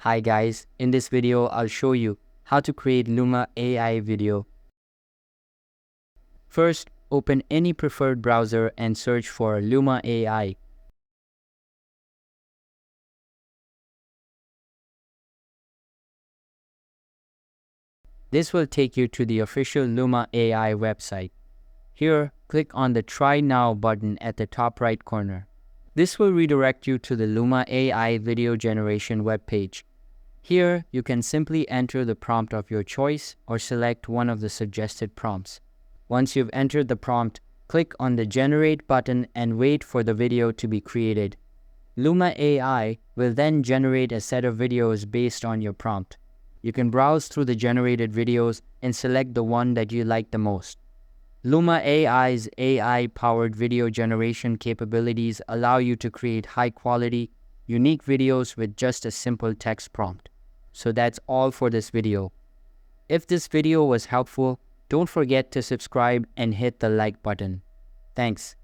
Hi guys, in this video I'll show you how to create Luma AI video. First, open any preferred browser and search for Luma AI. This will take you to the official Luma AI website. Here, click on the Try Now button at the top right corner. This will redirect you to the Luma AI video generation webpage. Here, you can simply enter the prompt of your choice or select one of the suggested prompts. Once you've entered the prompt, click on the Generate button and wait for the video to be created. Luma AI will then generate a set of videos based on your prompt. You can browse through the generated videos and select the one that you like the most. Luma AI's AI-powered video generation capabilities allow you to create high-quality, unique videos with just a simple text prompt. So that's all for this video. If this video was helpful, don't forget to subscribe and hit the like button. Thanks.